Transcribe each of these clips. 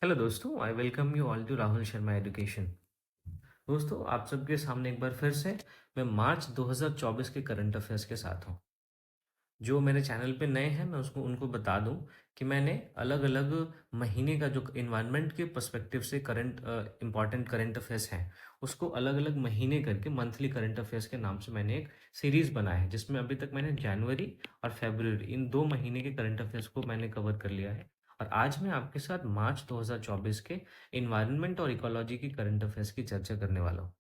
Hello दोस्तों, I welcome you all to Rahul Sharma education. दोस्तों, आप सबके सामने एक बार फिर से मैं मार्च 2024 के करंट अफेयर्स के साथ हूँ। जो मेरे चैनल पे नए हैं, मैं उसको उनको बता दूं कि मैंने अलग अलग महीने का जो इन्वायरमेंट के पर्सपेक्टिव से करंट इंपॉर्टेंट करंट अफेयर्स हैं, उसको अलग अलग महीने करके मंथली करंट अफेयर्स के नाम से मैंने एक सीरीज़ बनाया है, जिसमें अभी तक मैंने जनवरी और फरवरी इन 2 महीने के करंट अफेयर्स को मैंने कवर कर लिया है। और आज मैं आपके साथ मार्च 2024 के इन्वायरमेंट और इकोलॉजी की करंट अफेयर्स की चर्चा करने वाला हूँ।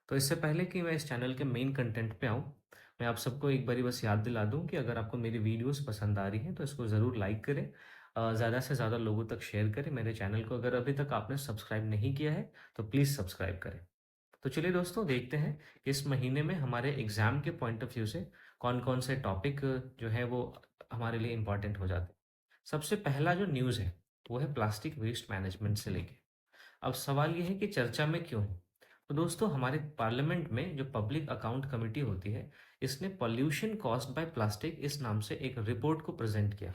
तो इससे पहले कि मैं इस चैनल के मेन कंटेंट पे आऊँ, मैं आप सबको एक बारी बस याद दिला दूँ कि अगर आपको मेरी वीडियोस पसंद आ रही हैं तो इसको ज़रूर लाइक करें, ज़्यादा से ज़्यादा लोगों तक शेयर करें। मेरे चैनल को अगर अभी तक आपने सब्सक्राइब नहीं किया है तो प्लीज़ सब्सक्राइब करें। तो चलिए दोस्तों, देखते हैं कि इस महीने में हमारे एग्ज़ाम के पॉइंट ऑफ व्यू से कौन कौन से टॉपिक जो है वो हमारे लिए इम्पॉर्टेंट हो जाते हैं। सबसे पहला जो न्यूज़ है वो है प्लास्टिक वेस्ट मैनेजमेंट से लेके। अब सवाल ये है कि चर्चा में क्यों है। तो दोस्तों, हमारे पार्लियामेंट में जो पब्लिक अकाउंट कमेटी होती है, इसने पॉल्यूशन कॉज्ड बाय प्लास्टिक इस नाम से एक रिपोर्ट को प्रेजेंट किया।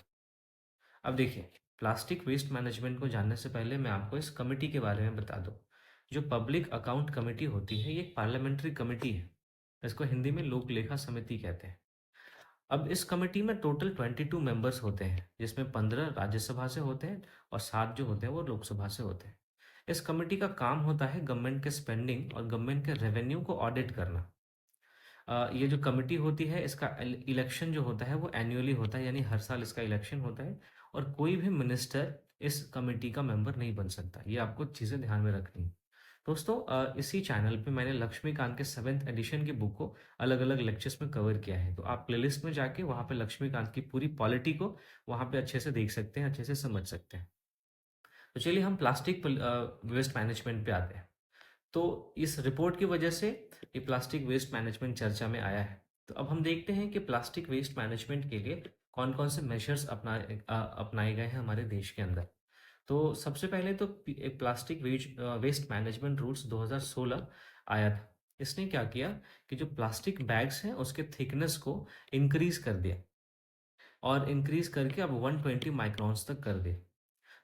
अब देखिए, प्लास्टिक वेस्ट मैनेजमेंट को जानने से पहले मैं आपको इस कमेटी के बारे में बता दूं। जो पब्लिक अकाउंट कमेटी होती है, ये एक पार्लियामेंट्री कमेटी है। इसको हिंदी में लोक लेखा समिति कहते हैं। अब इस कमेटी में टोटल 22 मेंबर्स होते हैं, जिसमें 15 राज्यसभा से होते हैं और 7 जो होते हैं वो लोकसभा से होते हैं। इस कमेटी का काम होता है गवर्नमेंट के स्पेंडिंग और गवर्नमेंट के रेवेन्यू को ऑडिट करना। ये जो कमेटी होती है, इसका इलेक्शन जो होता है वो एनुअली होता है, यानी हर साल इसका इलेक्शन होता है। और कोई भी मिनिस्टर इस कमेटी का मेंबर नहीं बन सकता। ये आपको चीज़ें ध्यान में रखनी है। दोस्तों, इसी चैनल पे मैंने लक्ष्मीकांत के 7th एडिशन की बुक को अलग अलग लेक्चर्स में कवर किया है। तो आप प्लेलिस्ट में जाके वहाँ पे लक्ष्मीकांत की पूरी पॉलिटी को वहाँ पे अच्छे से देख सकते हैं, अच्छे से समझ सकते हैं। तो चलिए हम प्लास्टिक वेस्ट मैनेजमेंट पे आते हैं। तो इस रिपोर्ट की वजह से ये प्लास्टिक वेस्ट मैनेजमेंट चर्चा में आया है। तो अब हम देखते हैं कि प्लास्टिक वेस्ट मैनेजमेंट के लिए कौन कौन से मेजर्स अपनाए गए हैं हमारे देश के अंदर। तो सबसे पहले तो एक प्लास्टिक वेस्ट मैनेजमेंट रूल्स 2016 आया था। इसने क्या किया कि जो प्लास्टिक बैग्स हैं उसके थिकनेस को इंक्रीज कर दिया, और इंक्रीज करके अब 120 माइक्रॉन्स तक कर दिया।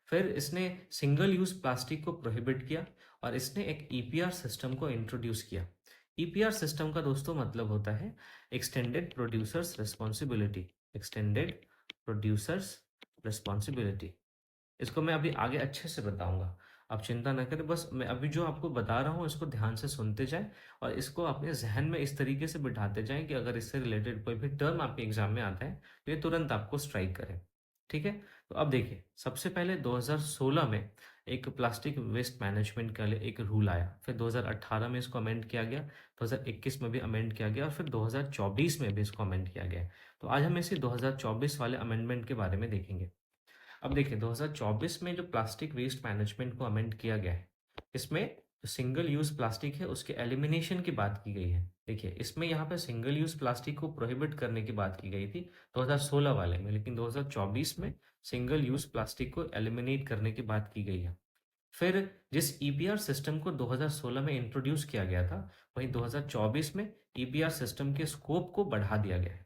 फिर इसने सिंगल यूज प्लास्टिक को प्रोहिबिट किया, और इसने एक ईपीआर सिस्टम को इंट्रोड्यूस किया। ईपीआर सिस्टम का दोस्तों मतलब होता है extended producers responsibility. Extended producers responsibility. इसको मैं अभी आगे अच्छे से बताऊंगा, आप चिंता न करें। बस मैं अभी जो आपको बता रहा हूँ इसको ध्यान से सुनते जाएं, और इसको अपने जहन में इस तरीके से बिठाते जाएं कि अगर इससे रिलेटेड कोई भी टर्म आपके एग्जाम में आता है तो ये तुरंत आपको स्ट्राइक करे। ठीक है। तो अब देखिए, सबसे पहले 2016 में एक प्लास्टिक वेस्ट मैनेजमेंट के लिए एक रूल आया। फिर 2018 में इसको अमेंड किया गया, 2021 में भी अमेंड किया गया, और फिर 2024 में भी इसको अमेंड किया गया। तो आज हम इसी 2024 वाले अमेंडमेंट के बारे में देखेंगे। अब देखिए, 2024 में जो प्लास्टिक वेस्ट मैनेजमेंट को अमेंड किया गया है, इसमें जो सिंगल यूज प्लास्टिक है उसके एलिमिनेशन की बात की गई है। देखिए, इसमें यहाँ पे सिंगल यूज प्लास्टिक को प्रोहिबिट करने की बात की गई थी 2016 वाले में, लेकिन 2024 में सिंगल यूज प्लास्टिक को एलिमिनेट करने की बात की गई है। फिर जिस ईपीआर सिस्टम को 2016 में इंट्रोड्यूस किया गया था, वहीं 2024 में ईपीआर सिस्टम के स्कोप को बढ़ा दिया गया है।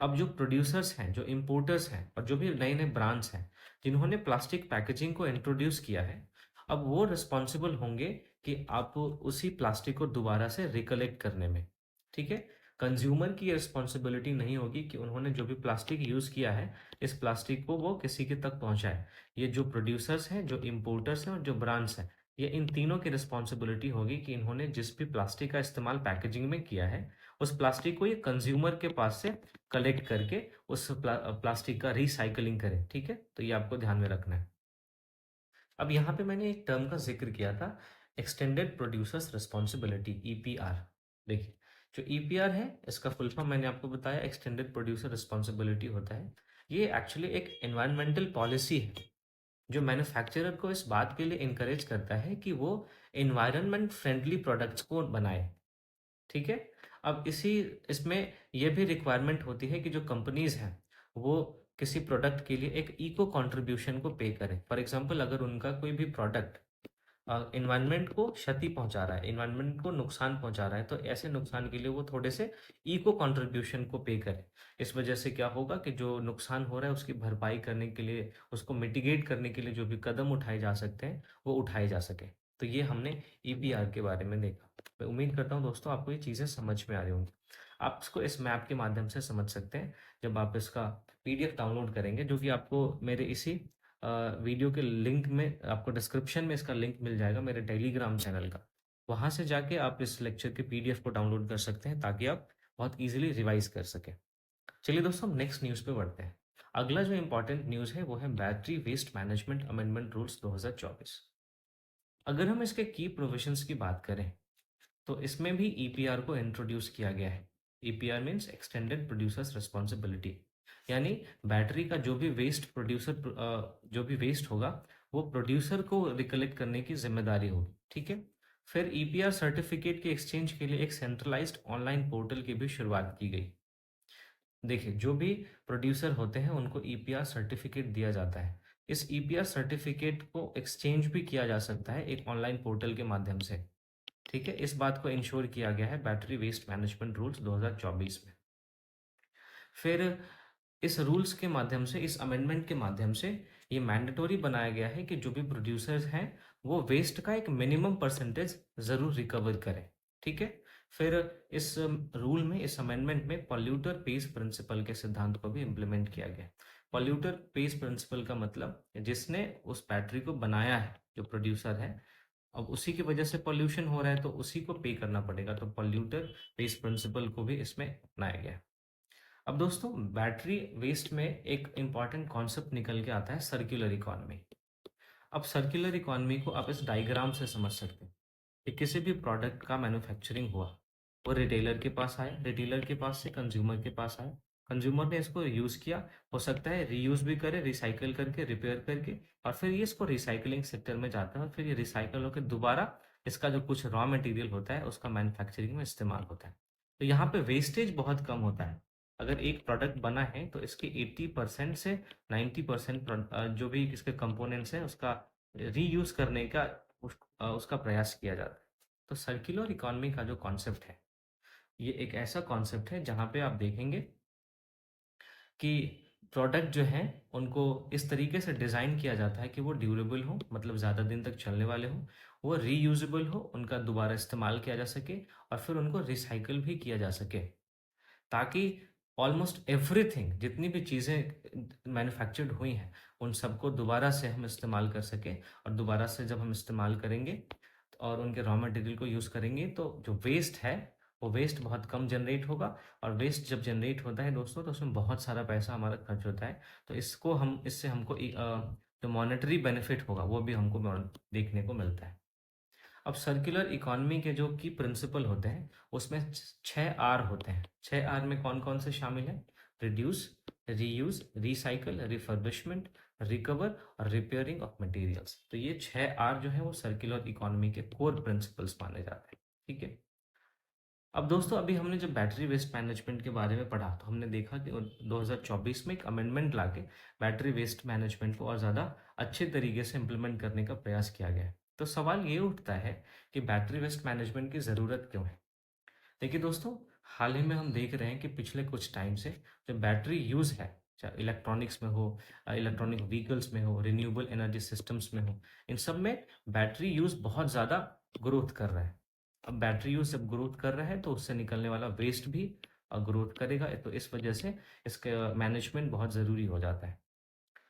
अब जो प्रोड्यूसर्स हैं, जो इंपोर्टर्स हैं, और जो भी नए नए ब्रांड्स हैं जिन्होंने प्लास्टिक पैकेजिंग को इंट्रोड्यूस किया है, अब वो रिस्पॉन्सिबल होंगे कि आप उसी प्लास्टिक को दोबारा से रिकलेक्ट करने में। ठीक है। कंज्यूमर की रिस्पॉन्सिबिलिटी नहीं होगी कि उन्होंने जो भी प्लास्टिक यूज़ किया है, इस प्लास्टिक को वो किसी के तक पहुंचाए। ये जो प्रोड्यूसर्स हैं, जो इंपोर्टर्स हैं, और जो ब्रांड्स हैं, ये इन तीनों की रिस्पॉन्सिबिलिटी होगी कि इन्होंने जिस भी प्लास्टिक का इस्तेमाल पैकेजिंग में किया है, उस प्लास्टिक को ये कंज्यूमर के पास से कलेक्ट करके उस प्लास्टिक का रिसाइकलिंग करें। ठीक है। तो ये आपको ध्यान में रखना है। अब यहाँ पे मैंने एक टर्म का जिक्र किया था, एक्सटेंडेड प्रोड्यूसर्स रिस्पॉन्सिबिलिटी, ईपीआर। देखिए, जो ईपीआर है इसका फुल फॉर्म मैंने आपको बताया, एक्सटेंडेड प्रोड्यूसर रिस्पॉन्सिबिलिटी होता है। ये एक्चुअली एक एनवायरमेंटल पॉलिसी है जो मैन्युफैक्चरर को इस बात के लिए इनकरेज करता है कि वो एनवायरनमेंट फ्रेंडली प्रोडक्ट्स को बनाए। ठीक है। अब इसी इसमें यह भी रिक्वायरमेंट होती है कि जो कंपनीज हैं वो किसी प्रोडक्ट के लिए एक इको कंट्रीब्यूशन को पे करें। फॉर एग्जांपल, अगर उनका कोई भी प्रोडक्ट इन्वायरमेंट को क्षति पहुंचा रहा है, इन्वायरमेंट को नुकसान पहुंचा रहा है, तो ऐसे नुकसान के लिए वो थोड़े से इको कंट्रीब्यूशन को पे करे। इस वजह से क्या होगा कि जो नुकसान हो रहा है उसकी भरपाई करने के लिए, उसको मिटिगेट करने के लिए जो भी कदम उठाए जा सकते हैं वो उठाए जा सके। तो ये हमने ईपीआर के बारे में देखा। मैं उम्मीद करता हूँ दोस्तों आपको ये चीज़ें समझ में आ रही होंगी। आप इसको इस मैप के माध्यम से समझ सकते हैं जब आप इसका पीडीएफ डाउनलोड करेंगे, जो कि आपको मेरे इसी वीडियो के लिंक में, आपको डिस्क्रिप्शन में इसका लिंक मिल जाएगा मेरे टेलीग्राम चैनल का। वहाँ से जाके आप इस लेक्चर के पीडीएफ को डाउनलोड कर सकते हैं ताकि आप बहुत इजीली रिवाइज कर सकें। चलिए दोस्तों, हम नेक्स्ट न्यूज़ पे बढ़ते हैं। अगला जो इंपॉर्टेंट न्यूज़ है वो है battery waste management amendment rules 2024। अगर हम इसके की प्रोविजंस की बात करें तो इसमें भी ईपीआर को इंट्रोड्यूस किया गया है। EPR means extended producers responsibility, यानी बैटरी का जो भी वेस्ट होगा वो प्रोड्यूसर को रिकलेक्ट करने की जिम्मेदारी होगी। ठीक है। फिर ईपीआर सर्टिफिकेट के एक्सचेंज के लिए एक सेंट्रलाइज्ड ऑनलाइन पोर्टल की भी शुरुआत की गई। देखिए, जो भी प्रोड्यूसर होते हैं उनको ईपीआर सर्टिफिकेट दिया जाता है। इस ईपीआर सर्टिफिकेट को एक्सचेंज भी किया जा सकता है एक ऑनलाइन पोर्टल के माध्यम से। ठीक है, इस बात को इंश्योर किया गया है बैटरी वेस्ट मैनेजमेंट रूल्स 2024 में। फिर इस रूल्स के माध्यम से, इस अमेंडमेंट के माध्यम से ये मैंडेटोरी बनाया गया है कि जो भी प्रोड्यूसर्स हैं वो वेस्ट का एक मिनिमम परसेंटेज ज़रूर रिकवर करें। ठीक है। फिर इस रूल में, इस अमेंडमेंट में पॉल्यूटर पेज प्रिंसिपल के सिद्धांत को भी इम्प्लीमेंट किया गया। पॉल्यूटर पेज प्रिंसिपल का मतलब जिसने उस बैटरी को बनाया है, जो प्रोड्यूसर है, अब उसी की वजह से पॉल्यूशन हो रहा है तो उसी को पे करना पड़ेगा। तो पॉल्यूटर पेज प्रिंसिपल को भी इसमें अपनाया गया है। अब दोस्तों, बैटरी वेस्ट में एक इंपॉर्टेंट कॉन्सेप्ट निकल के आता है, सर्कुलर इकोनॉमी। अब सर्कुलर इकोनॉमी को आप इस डायग्राम से समझ सकते हैं कि किसी भी प्रोडक्ट का मैन्युफैक्चरिंग हुआ, वो रिटेलर के पास आया, रिटेलर के पास से कंज्यूमर के पास आया, कंज्यूमर ने इसको यूज़ किया, हो सकता है रीयूज भी करे, रिसाइकल करके, रिपेयर करके, और फिर ये इसको रिसाइकलिंग सेक्टर में जाता है और फिर ये रिसाइकल होकर दोबारा इसका जो कुछ रॉ मटेरियल होता है उसका मैन्युफैक्चरिंग में इस्तेमाल होता है। तो यहाँ पे वेस्टेज बहुत कम होता है। अगर एक प्रोडक्ट बना है तो इसके 80% से 90% जो भी इसके कंपोनेंट्स हैं उसका रीयूज करने का उसका प्रयास किया जाता है। तो सर्कुलर इकोनॉमी का जो कॉन्सेप्ट है, ये एक ऐसा कॉन्सेप्ट है जहाँ पे आप देखेंगे कि प्रोडक्ट जो हैं उनको इस तरीके से डिज़ाइन किया जाता है कि वो ड्यूरेबल हो, मतलब ज़्यादा दिन तक चलने वाले हो, वो रीयूजेबल हो, उनका दोबारा इस्तेमाल किया जा सके, और फिर उनको रिसाइकल भी किया जा सके, ताकि ऑलमोस्ट एवरीथिंग, जितनी भी चीज़ें मैन्युफैक्चर्ड हुई हैं उन सबको दोबारा से हम इस्तेमाल कर सकें। और दोबारा से जब हम इस्तेमाल करेंगे और उनके रॉ मटेरियल को यूज़ करेंगे तो जो वेस्ट है वो वेस्ट बहुत कम जनरेट होगा। और वेस्ट जब जनरेट होता है दोस्तों तो उसमें बहुत सारा पैसा हमारा खर्च होता है। तो इससे हमको जो मॉनेटरी बेनिफिट होगा वो भी हमको देखने को मिलता है। अब सर्कुलर इकोनॉमी के जो की प्रिंसिपल होते हैं उसमें 6 आर होते हैं। 6 आर में कौन कौन से शामिल हैं? Reduce, reuse, recycle, refurbishment, recover और रिपेयरिंग ऑफ मटेरियल्स। तो ये 6 आर जो है वो सर्कुलर इकोनॉमी के कोर प्रिंसिपल्स माने जाते हैं। ठीक है। अब दोस्तों, अभी हमने जब बैटरी वेस्ट मैनेजमेंट के बारे में पढ़ा तो हमने देखा कि 2024 में एक अमेंडमेंट लाके बैटरी वेस्ट मैनेजमेंट को और ज़्यादा अच्छे तरीके से इम्प्लीमेंट करने का प्रयास किया गया है। तो सवाल ये उठता है कि बैटरी वेस्ट मैनेजमेंट की ज़रूरत क्यों है? देखिए दोस्तों, हाल ही में हम देख रहे हैं कि पिछले कुछ टाइम से जो बैटरी यूज़ है, चाहे इलेक्ट्रॉनिक्स में हो, इलेक्ट्रॉनिक व्हीकल्स में हो, रिन्यूएबल एनर्जी सिस्टम्स में हो, इन सब में बैटरी यूज़ बहुत ज़्यादा ग्रोथ कर रहा है। अब बैटरी यूज़ जब ग्रोथ कर रहा है तो उससे निकलने वाला वेस्ट भी ग्रोथ करेगा। तो इस वजह से इसका मैनेजमेंट बहुत ज़रूरी हो जाता है।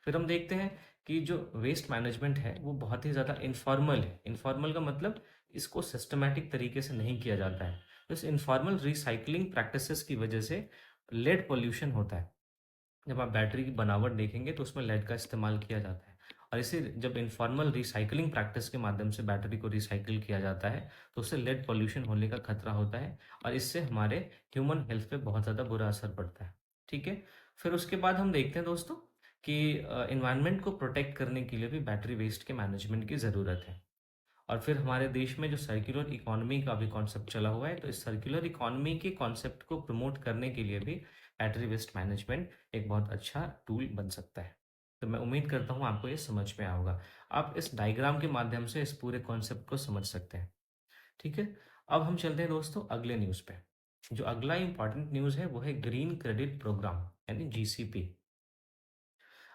फिर हम देखते हैं कि जो वेस्ट मैनेजमेंट है वो बहुत ही ज़्यादा इनफॉर्मल है। इनफॉर्मल का मतलब इसको सिस्टमैटिक तरीके से नहीं किया जाता है। तो इस इनफॉर्मल रिसाइकलिंग प्रैक्टिसेस की वजह से लेड पोल्यूशन होता है। जब आप बैटरी की बनावट देखेंगे तो उसमें लेड का इस्तेमाल किया जाता है। और इसे जब इनफॉर्मल रिसाइकलिंग प्रैक्टिस के माध्यम से बैटरी को रिसाइकिल किया जाता है तो उससे लेड पोल्यूशन होने का खतरा होता है और इससे हमारे ह्यूमन हेल्थ पे बहुत ज़्यादा बुरा असर पड़ता है। ठीक है। फिर उसके बाद हम देखते हैं दोस्तों कि इन्वायरमेंट को प्रोटेक्ट करने के लिए भी बैटरी वेस्ट के मैनेजमेंट की ज़रूरत है। और फिर हमारे देश में जो सर्कुलर इकोनॉमी का भी कॉन्सेप्ट चला हुआ है, तो इस सर्कुलर इकोनॉमी के कॉन्सेप्ट को प्रमोट करने के लिए भी बैटरी वेस्ट मैनेजमेंट एक बहुत अच्छा टूल बन सकता है। तो मैं उम्मीद करता हूँ आपको ये समझ में आया होगा। आप इस डायग्राम के माध्यम से इस पूरे कॉन्सेप्ट को समझ सकते हैं। ठीक है? अब हम चलते हैं दोस्तों अगले न्यूज़ पे। जो अगला इम्पोर्टेंट न्यूज़ है वो है ग्रीन क्रेडिट प्रोग्राम यानी जीसीपी।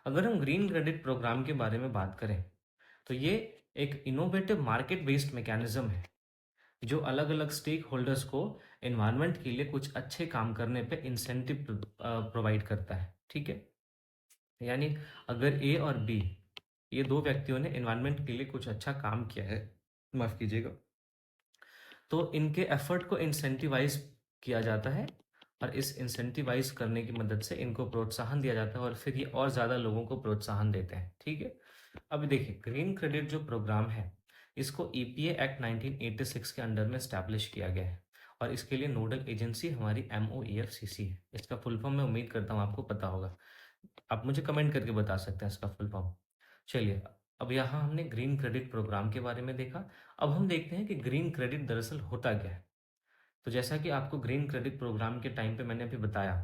अगर हम ग्रीन क्रेडिट प्रोग्राम के बारे में बात करें तो ये एक इनोवेटिव मार्केट बेस्ड मैकेनिज्म है जो अलग अलग स्टेक होल्डर्स को एनवायरनमेंट के लिए कुछ अच्छे काम करने पे इंसेंटिव प्रोवाइड करता है। ठीक है, यानी अगर ए और बी ये दो व्यक्तियों ने एनवायरनमेंट के लिए कुछ अच्छा काम किया है, माफ कीजिएगा, तो इनके एफर्ट को इंसेंटिवाइज किया जाता है और इस इंसेंटिवाइज करने की मदद से इनको प्रोत्साहन दिया जाता है और फिर ये और ज़्यादा लोगों को प्रोत्साहन देते हैं। ठीक है, अब देखिए ग्रीन क्रेडिट जो प्रोग्राम है इसको ईपीए एक्ट 1986 के अंडर में स्टैब्लिश किया गया है और इसके लिए नोडल एजेंसी हमारी MOEFCC है। इसका फुल फॉर्म मैं उम्मीद करता हूँ आपको पता होगा, आप मुझे कमेंट करके बता सकते हैं इसका फुल फॉर्म। चलिए, अब यहाँ हमने ग्रीन क्रेडिट प्रोग्राम के बारे में देखा। अब हम देखते हैं कि ग्रीन क्रेडिट दरअसल होता क्या है। तो जैसा कि आपको ग्रीन क्रेडिट प्रोग्राम के टाइम पे मैंने अभी बताया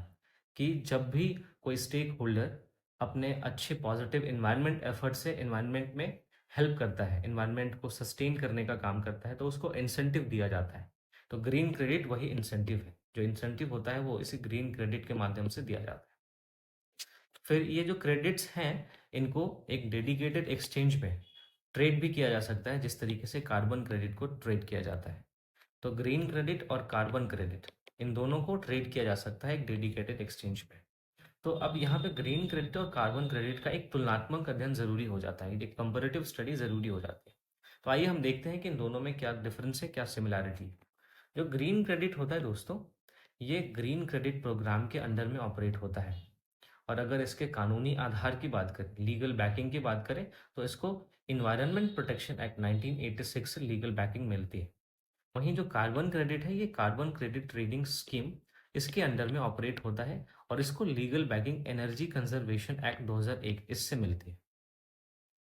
कि जब भी कोई स्टेक होल्डर अपने अच्छे पॉजिटिव इन्वायरमेंट एफर्ट से इन्वायरमेंट में हेल्प करता है, इन्वायरमेंट को सस्टेन करने का काम करता है, तो उसको इंसेंटिव दिया जाता है। तो ग्रीन क्रेडिट वही इंसेंटिव है, जो इंसेंटिव होता है वो इसी ग्रीन क्रेडिट के माध्यम से दिया जाता है। फिर ये जो क्रेडिट्स हैं इनको एक डेडिकेटेड एक्सचेंज में ट्रेड भी किया जा सकता है, जिस तरीके से कार्बन क्रेडिट को ट्रेड किया जाता है। तो ग्रीन क्रेडिट और कार्बन क्रेडिट इन दोनों को ट्रेड किया जा सकता है एक डेडिकेटेड एक्सचेंज पे। तो अब यहाँ पे ग्रीन क्रेडिट और कार्बन क्रेडिट का एक तुलनात्मक अध्ययन जरूरी हो जाता है, एक कंपैरेटिव स्टडी जरूरी हो जाती है। तो आइए हम देखते हैं कि इन दोनों में क्या डिफरेंस है, क्या सिमिलैरिटी है। जो ग्रीन क्रेडिट होता है दोस्तों, ये ग्रीन क्रेडिट प्रोग्राम के अंडर में ऑपरेट होता है और अगर इसके कानूनी आधार की बात करें, लीगल बैकिंग की बात करें, तो इसको इन्वायरमेंट प्रोटेक्शन एक्ट 1986 से लीगल बैकिंग मिलती है। वहीं जो कार्बन क्रेडिट है ये कार्बन क्रेडिट ट्रेडिंग स्कीम इसके अंडर में ऑपरेट होता है और इसको legal backing energy conservation act 2001 इससे मिलती है।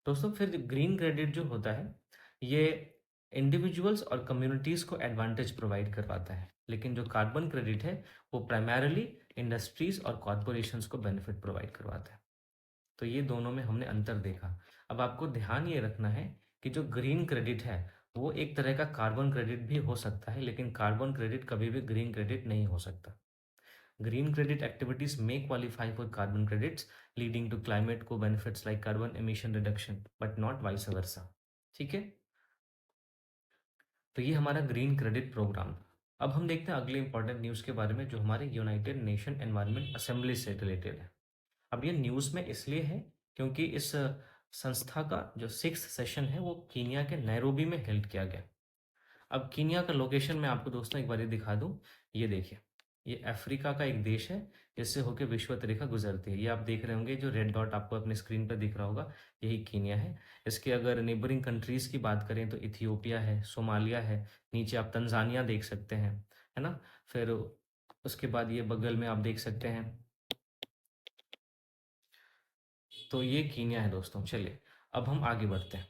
दोस्तों फिर ग्रीन क्रेडिट जो होता है ये इंडिविजुअल्स और कम्युनिटीज को एडवांटेज प्रोवाइड करवाता है, लेकिन जो कार्बन क्रेडिट है वो प्राइमरली इंडस्ट्रीज और कॉरपोरेशंस को बेनिफिट प्रोवाइड करवाता है। तो ये दोनों में हमने अंतर देखा। अब आपको ध्यान ये रखना है कि जो ग्रीन क्रेडिट है वो एक तरह का कार्बन क्रेडिट भी हो सकता है, लेकिन कार्बन क्रेडिट कभी भी ग्रीन क्रेडिट नहीं हो सकता। Green credit activities may qualify for carbon credits leading to climate को benefits like carbon emission reduction but not vice versa। ठीक है, तो ये हमारा ग्रीन क्रेडिट प्रोग्राम। अब हम देखते हैं अगले इंपॉर्टेंट न्यूज़ के बारे में जो हमारे यूनाइटेड नेशन एनवायरनमेंट असेंबली से रिलेटेड है। अब ये न्यूज़ में इसलिए है क्योंकि इस संस्था का जो 6th सेशन है वो कीनिया के नैरोबी में हेल्ड किया गया। अब कीनिया का लोकेशन मैं आपको दोस्तों एक बार दिखा दूं। ये देखिए, ये अफ्रीका का एक देश है जिससे होकर विश्वत रेखा गुजरती है। ये आप देख रहे होंगे जो रेड डॉट आपको अपने स्क्रीन पर दिख रहा होगा, यही कीनिया है। इसके अगर नेबरिंग कंट्रीज की बात करें तो इथियोपिया है, सोमालिया है, नीचे आप तंजानिया देख सकते हैं, है ना। फिर उसके बाद ये बगल में आप देख सकते हैं, तो ये कीनिया है दोस्तों। चलिए अब हम आगे बढ़ते हैं।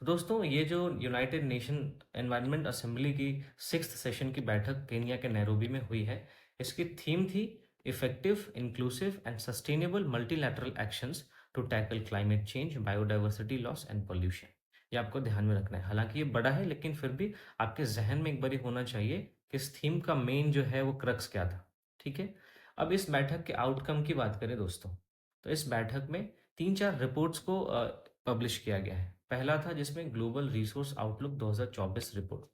तो दोस्तों ये जो यूनाइटेड नेशन एनवायरनमेंट असेंबली की 6th सेशन की बैठक केनिया के नैरोबी में हुई है, इसकी थीम थी effective inclusive and sustainable multilateral actions to tackle climate change, biodiversity loss and pollution. ये आपको ध्यान में रखना है, हालांकि ये बड़ा है लेकिन फिर भी आपके जहन में एक बार होना चाहिए कि इस थीम का मेन जो है वो क्रक्स क्या था। ठीक है, अब इस बैठक के आउटकम की बात करें दोस्तों, तो इस बैठक में 3-4 रिपोर्ट्स को पब्लिश किया गया है। पहला था जिसमें ग्लोबल रिसोर्स आउटलुक 2024 रिपोर्ट,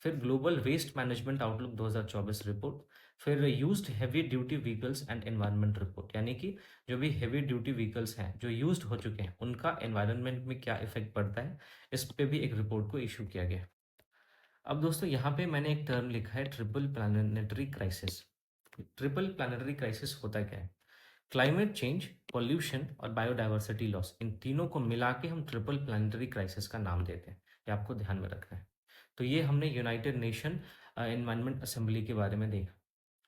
फिर global waste management outlook 2024 report, फिर used heavy duty vehicles and environment report, यानी कि जो भी हैवी ड्यूटी व्हीकल्स हैं जो यूज्ड हो चुके हैं उनका एनवायरनमेंट में क्या इफेक्ट पड़ता है, इस पे भी एक रिपोर्ट को इशू किया गया। अब दोस्तों यहाँ पे मैंने एक टर्म लिखा है triple planetary crisis. Triple planetary crisis होता क्या है? क्लाइमेट चेंज, पॉल्यूशन और बायोडाइवर्सिटी लॉस, इन तीनों को मिला के हम ट्रिपल प्लानिटरी क्राइसिस का नाम देते हैं। ये आपको ध्यान में रखना है। तो ये हमने यूनाइटेड नेशन एनवायरनमेंट असेंबली के बारे में देखा।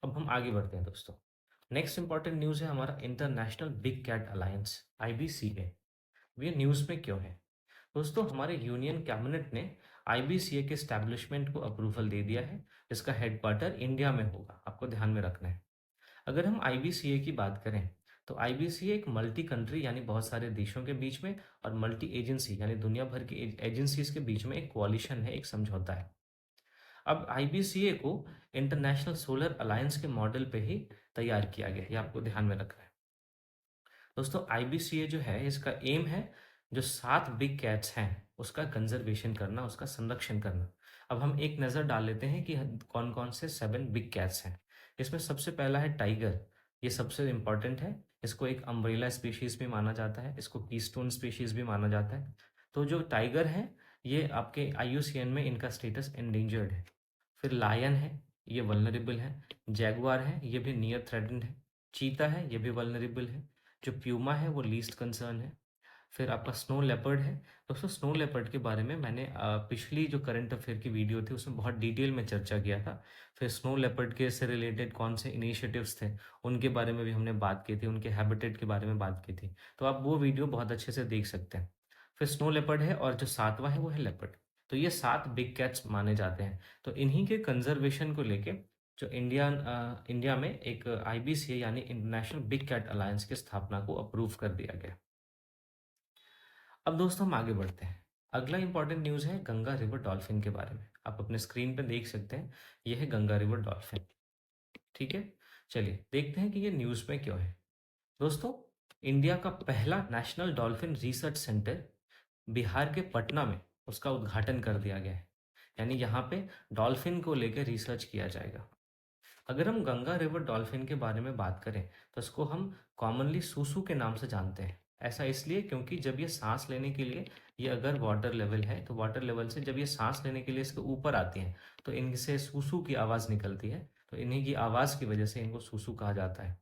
अब हम आगे बढ़ते हैं दोस्तों। नेक्स्ट इंपॉर्टेंट न्यूज़ है हमारा international big cat alliance IBCA। ये न्यूज़ में क्यों है दोस्तों? हमारे यूनियन कैबिनेट ने IBCA के स्टैब्लिशमेंट को अप्रूवल दे दिया है। इसका हेडक्वार्टर इंडिया में होगा, आपको ध्यान में रखना है। अगर हम IBCA की बात करें तो तो आईबीसीए एक मल्टी कंट्री यानी बहुत सारे देशों के बीच में और मल्टी एजेंसी यानी दुनिया भर की एजेंसीज के बीच में एक कोalition है, एक समझौता है। अब आईबीसीए को इंटरनेशनल सोलर अलायंस के मॉडल पे ही तैयार किया गया है, ये आपको ध्यान में रखना है। दोस्तों आईबीसीए जो है इसका एम है जो 7 बिग कैट्स हैं उसका कंजर्वेशन करना, उसका संरक्षण करना। अब हम एक नज़र डाल लेते हैं कि कौन कौन से 7 बिग कैट्स हैं। इसमें सबसे पहला है टाइगर। ये सबसे इम्पॉर्टेंट है। इसको एक अम्ब्रेला स्पीशीज भी माना जाता है, इसको कीस्टोन स्पीशीज भी माना जाता है। तो जो टाइगर है ये आपके आईयूसीएन में इनका स्टेटस एंडेंजर्ड है। फिर लायन है, ये वल्नरेबल है। जैगुआर है, ये भी नियर थ्रेटन्ड है। चीता है, ये भी वल्नरेबल है। जो प्यूमा है वो लीस्ट कंसर्न है। फिर आपका स्नो लेपर्ड है। दोस्तों स्नो लेपर्ड के बारे में मैंने पिछली जो करंट अफेयर की वीडियो थी उसमें बहुत डिटेल में चर्चा किया था। फिर स्नो लेपर्ड के से रिलेटेड कौन से इनिशिएटिव्स थे उनके बारे में भी हमने बात की थी, उनके हैबिटेट के बारे में बात की थी। तो आप वो वीडियो बहुत अच्छे से देख सकते हैं। फिर स्नो लेपर्ड है और जो सातवां है वो है लेपर्ड। तो ये 7 बिग कैट्स माने जाते हैं। तो इन्हीं के कंजर्वेशन को लेके जो इंडिया में एक आईबीसीए यानी इंटरनेशनल बिग कैट अलायंस की स्थापना को अप्रूव कर दिया गया। अब दोस्तों हम आगे बढ़ते हैं। अगला इंपॉर्टेंट न्यूज़ है गंगा रिवर डॉल्फिन के बारे में। आप अपने स्क्रीन पर देख सकते हैं, यह है गंगा रिवर डॉल्फिन। ठीक है, चलिए देखते हैं कि ये न्यूज़ में क्यों है। दोस्तों इंडिया का पहला national dolphin research centre Bihar के पटना में उसका उद्घाटन कर दिया गया है। यानी यहाँ पे डॉल्फिन को लेकर रिसर्च किया जाएगा। अगर हम गंगा रिवर डॉल्फिन के बारे में बात करें तो इसको हम कॉमनली सूसू के नाम से जानते हैं। ऐसा इसलिए क्योंकि जब ये सांस लेने के लिए, ये अगर वाटर लेवल है तो वाटर लेवल से जब ये सांस लेने के लिए इसके ऊपर आती हैं तो इनसे सूसू की आवाज़ निकलती है। तो इन्हीं की आवाज़ की वजह से इनको सूसू कहा जाता है।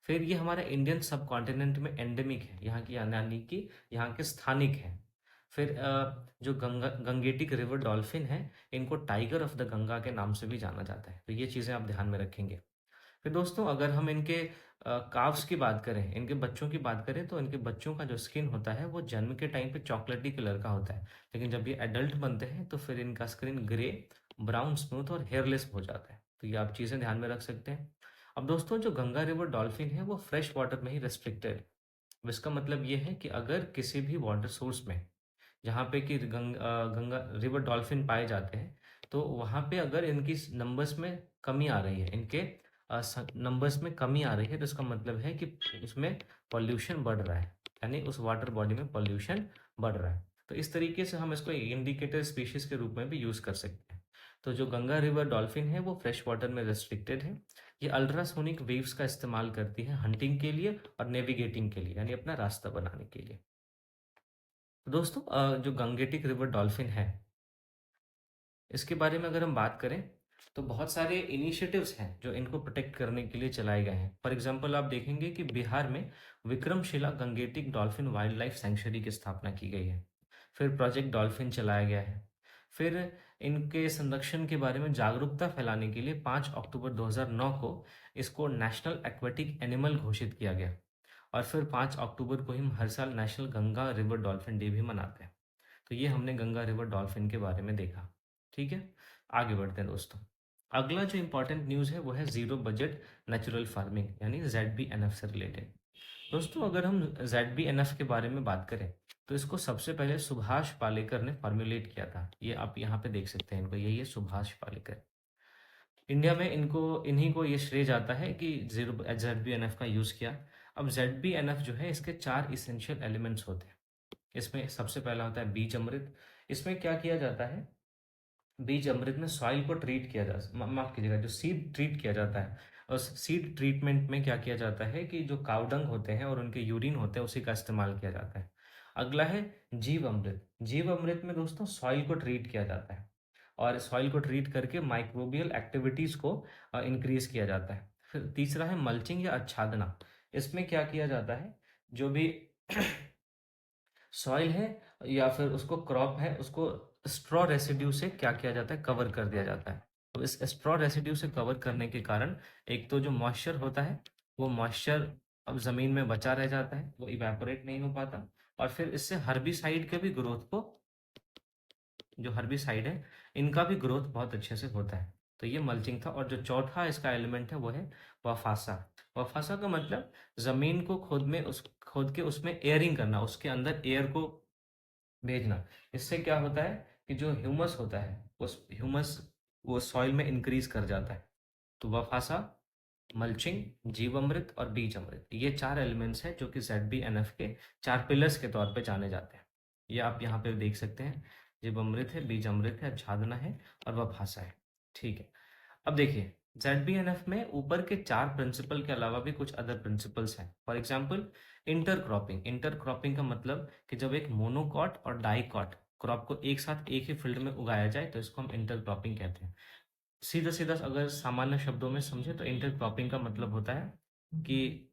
फिर ये हमारे इंडियन सब कॉन्टिनेंट में एंडेमिक है, यहाँ की यानी कि यहाँ के स्थानिक है। फिर जो गंगेटिक रिवर डॉल्फिन है इनको टाइगर ऑफ द गंगा के नाम से भी जाना जाता है। तो ये चीज़ें आप ध्यान में रखेंगे। फिर दोस्तों अगर हम इनके काव्स की बात करें, इनके बच्चों की बात करें, तो इनके बच्चों का जो स्किन होता है वो जन्म के टाइम पे चॉकलेटी कलर का होता है। लेकिन जब ये एडल्ट बनते हैं तो फिर इनका स्किन ग्रे, ब्राउन, स्मूथ और हेयरलेस हो जाता है। तो ये आप चीज़ें ध्यान में रख सकते हैं। अब दोस्तों जो गंगा रिवर डॉल्फिन है वो फ्रेश वाटर में ही रेस्ट्रिक्टेड है। इसका मतलब ये है कि अगर किसी भी वाटर सोर्स में जहाँ पे कि गंगा रिवर डॉल्फिन पाए जाते हैं तो वहाँ पे अगर इनकी नंबर्स में कमी आ रही है, इनके नंबर्स में कमी आ रही है, तो इसका मतलब है कि उसमें पॉल्यूशन बढ़ रहा है, यानी उस वाटर बॉडी में पॉल्यूशन बढ़ रहा है। तो इस तरीके से हम इसको इंडिकेटर स्पीशीज के रूप में भी यूज़ कर सकते हैं। तो जो गंगा रिवर डॉल्फिन है वो फ्रेश वाटर में रेस्ट्रिक्टेड है। ये अल्ट्रासोनिक वेव्स का इस्तेमाल करती है हंटिंग के लिए और नेविगेटिंग के लिए, यानी अपना रास्ता बनाने के लिए। तो दोस्तों जो गंगेटिक रिवर डॉल्फिन है इसके बारे में अगर हम बात करें तो बहुत सारे इनिशिएटिव्स हैं जो इनको प्रोटेक्ट करने के लिए चलाए गए हैं। फॉर एग्जांपल आप देखेंगे कि बिहार में Vikramshila Gangetic dolphin wild life sanctuary की स्थापना की गई है। फिर प्रोजेक्ट डॉल्फिन चलाया गया है। फिर इनके संरक्षण के बारे में जागरूकता फैलाने के लिए 5 अक्टूबर 2009 को इसको नेशनल एक्वेटिक एनिमल घोषित किया गया। और फिर 5 अक्टूबर को ही हम हर साल national Ganga river dolphin day भी मनाते हैं। तो ये हमने गंगा रिवर डॉल्फिन के बारे में देखा। ठीक है, आगे बढ़ते हैं दोस्तों। अगला जो इंपॉर्टेंट न्यूज़ है वो है ज़ीरो बजट नेचुरल फार्मिंग यानी ZBNF से रिलेटेड। दोस्तों अगर हम ZBNF के बारे में बात करें तो इसको सबसे पहले सुभाष पालेकर ने फॉर्मुलेट किया था। ये आप यहाँ पे देख सकते हैं, इनको यही है सुभाष पालेकर। इंडिया में इनको इन्हीं को ये श्रेय जाता है कि जीरो ZBNF का यूज़ किया। अब ZBNF जो है इसके 4 इसेंशियल एलिमेंट्स होते हैं। इसमें सबसे पहला होता है बीज अमृत। इसमें क्या किया जाता है, बीज अमृत में सॉइल को ट्रीट किया माफ कीजिएगा, जो सीड ट्रीट किया जाता है। उस सीड ट्रीटमेंट में क्या किया जाता है कि जो कावडंग होते हैं और उनके यूरिन होते हैं उसी का इस्तेमाल किया जाता है। अगला है जीव अमृत। जीव अमृत में दोस्तों सॉइल को ट्रीट किया जाता है और सॉइल को ट्रीट करके माइक्रोबियल एक्टिविटीज को इंक्रीज किया जाता है। फिर तीसरा है मल्चिंग या आच्छादना। इसमें क्या किया जाता है, जो भी सॉइल है या फिर उसको क्रॉप है उसको स्ट्रॉ रेसिड्यू से क्या किया जाता है, कवर कर दिया जाता है। तो इस स्ट्रॉ रेसिड्यू से कवर करने के कारण एक तो जो मॉइस्चर होता है वो मॉइस्चर अब ज़मीन में बचा रह जाता है, वो इवेपोरेट नहीं हो पाता। और फिर इससे हर्बिसाइड के भी ग्रोथ को, जो हर्बिसाइड है इनका भी ग्रोथ बहुत अच्छे से होता है। तो ये मल्चिंग था। और जो चौथा इसका एलिमेंट है वो है वाफासा। वफासा का मतलब जमीन को खोद के उसमें एयरिंग करना, उसके अंदर एयर को भेजना। इससे क्या होता है कि जो ह्यूमस होता है, उस ह्यूमस वो सॉइल में इंक्रीज कर जाता है। तो वफासा, मल्चिंग, जीवामृत और बीज अमृत, ये चार एलिमेंट्स हैं जो कि ZBNF के चार पिलर्स के तौर पे जाने जाते हैं। ये आप यहाँ पे देख सकते हैं, जीवामृत है, बीज अमृत है, आच्छादना है और वफासा है। ठीक है। अब देखिए, ZBNF में ऊपर के चार प्रिंसिपल के अलावा भी कुछ अदर प्रिंसिपल्स हैं। For example, intercropping. इंटरक्रॉपिंग का मतलब कि जब एक मोनोकॉट और डाइकॉट क्रॉप को एक साथ एक ही फील्ड में उगाया जाए तो इसको हम इंटरक्रॉपिंग कहते हैं। सीधा सीधा अगर सामान्य शब्दों में समझे तो इंटरक्रॉपिंग का मतलब होता है कि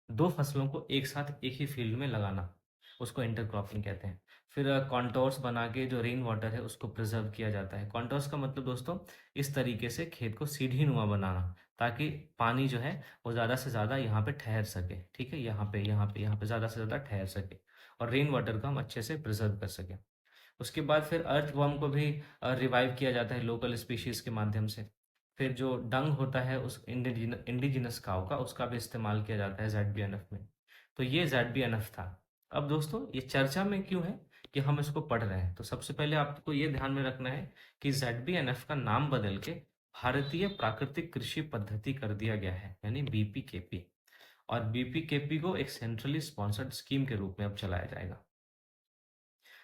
दो फसलों को एक साथ एक ही फील्ड में लगाना, उसको इंटरक्रॉपिंग कहते हैं। फिर कॉन्टोर्स बना के जो रेन वाटर है उसको प्रिजर्व किया जाता है। कॉन्टोर्स का मतलब दोस्तों इस तरीके से खेत को सीढ़ी नुमा बनाना, ताकि पानी जो है वो ज़्यादा से ज़्यादा यहाँ पे ठहर सके। ठीक है, यहाँ पे ज़्यादा से ज़्यादा ठहर सके और रेन वाटर को हम अच्छे से प्रिजर्व कर सकें। उसके बाद फिर अर्थवर्म को भी रिवाइव किया जाता है लोकल स्पीशीज के माध्यम से। फिर जो डंग होता है उस इंडिजिनस काव का, उसका भी इस्तेमाल किया जाता है ZBNF में। तो ये ZBNF था। अब दोस्तों ये चर्चा में क्यों है कि हम इसको पढ़ रहे हैं, तो सबसे पहले आपको ये ध्यान में रखना है कि ZBNF का नाम बदल के भारतीय प्राकृतिक कृषि पद्धति कर दिया गया है, यानी BPKP। और BPKP को एक सेंट्रली स्पॉन्सर्ड स्कीम के रूप में अब चलाया जाएगा।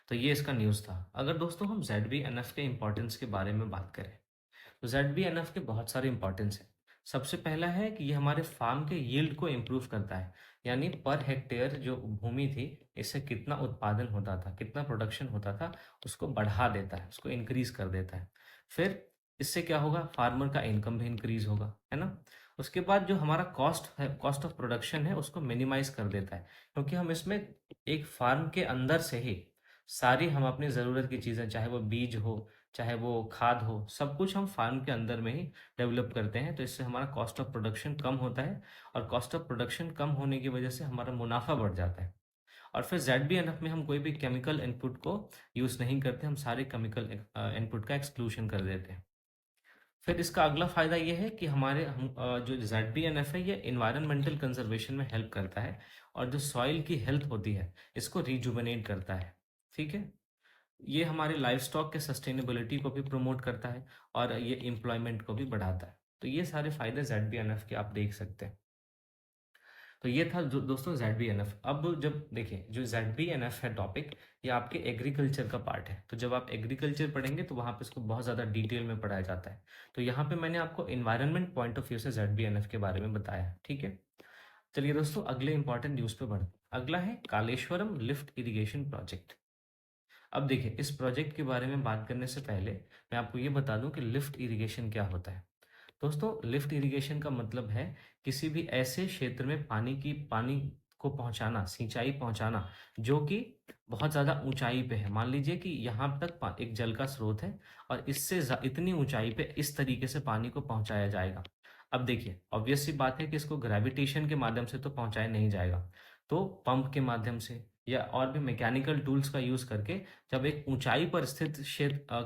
तो ये इसका न्यूज़ था। अगर दोस्तों हम ZBNF के इम्पोर्टेंस के बारे में बात करें तो ZBNF के बहुत सारे इम्पोर्टेंस हैं। सबसे पहला है कि ये हमारे फार्म के यील्ड को इम्प्रूव करता है, यानी पर हेक्टेयर जो भूमि थी इससे कितना उत्पादन होता था, कितना प्रोडक्शन होता था, उसको बढ़ा देता है, उसको इंक्रीज कर देता है। फिर इससे क्या होगा, फार्मर का इनकम भी इंक्रीज होगा, है ना। उसके बाद जो हमारा कॉस्ट है, कॉस्ट ऑफ प्रोडक्शन है, उसको मिनिमाइज कर देता है, क्योंकि हम इसमें एक फार्म के अंदर से ही सारी हम अपनी ज़रूरत की चीज़ें, चाहे वो बीज हो, चाहे वो खाद हो, सब कुछ हम फार्म के अंदर में ही डेवलप करते हैं। तो इससे हमारा कॉस्ट ऑफ प्रोडक्शन कम होता है और कॉस्ट ऑफ प्रोडक्शन कम होने की वजह से हमारा मुनाफा बढ़ जाता है। और फिर ZBNF में हम कोई भी केमिकल इनपुट को यूज़ नहीं करते, हम सारे केमिकल इनपुट का एक्सक्लूशन कर देते हैं। फिर इसका अगला फ़ायदा ये है कि जो ZBNF है ये इन्वायरमेंटल कंजर्वेशन में हेल्प करता है और जो सॉइल की हेल्थ होती है इसको रिजुवनेट करता है। ठीक है। ये हमारे लाइवस्टॉक के सस्टेनेबिलिटी को भी प्रमोट करता है और ये एम्प्लॉयमेंट को भी बढ़ाता है। तो ये सारे फायदे ZBNF के आप देख सकते हैं। तो ये था जो दोस्तों ZBNF। अब जब देखिए जो ZBNF है टॉपिक, ये आपके एग्रीकल्चर का पार्ट है। तो जब आप एग्रीकल्चर पढ़ेंगे तो वहाँ पे इसको बहुत ज़्यादा डिटेल में पढ़ाया जाता है। तो यहाँ पे मैंने आपको इन्वायरमेंट पॉइंट ऑफ व्यू से ZBNF के बारे में बताया है। ठीक है। चलिए दोस्तों अगले इंपॉर्टेंट न्यूज़ पे बढ़ते हैं। अगला है कालेश्वरम लिफ्ट इरिगेशन प्रोजेक्ट। अब देखिए इस प्रोजेक्ट के बारे में बात करने से पहले मैं आपको ये बता दूं कि लिफ्ट इरिगेशन क्या होता है। दोस्तों लिफ्ट इरिगेशन का मतलब है किसी भी ऐसे क्षेत्र में पानी को पहुंचाना, सिंचाई पहुंचाना जो कि बहुत ज़्यादा ऊंचाई पे है। मान लीजिए कि यहाँ तक एक जल का स्रोत है और इतनी ऊंचाई पे इस तरीके से पानी को पहुंचाया जाएगा। अब देखिए ऑब्वियस सी बात है कि इसको ग्रेविटेशन के माध्यम से तो पहुंचाया नहीं जाएगा, तो पंप के माध्यम से या और भी मैकेनिकल टूल्स का यूज़ करके जब एक ऊंचाई पर स्थित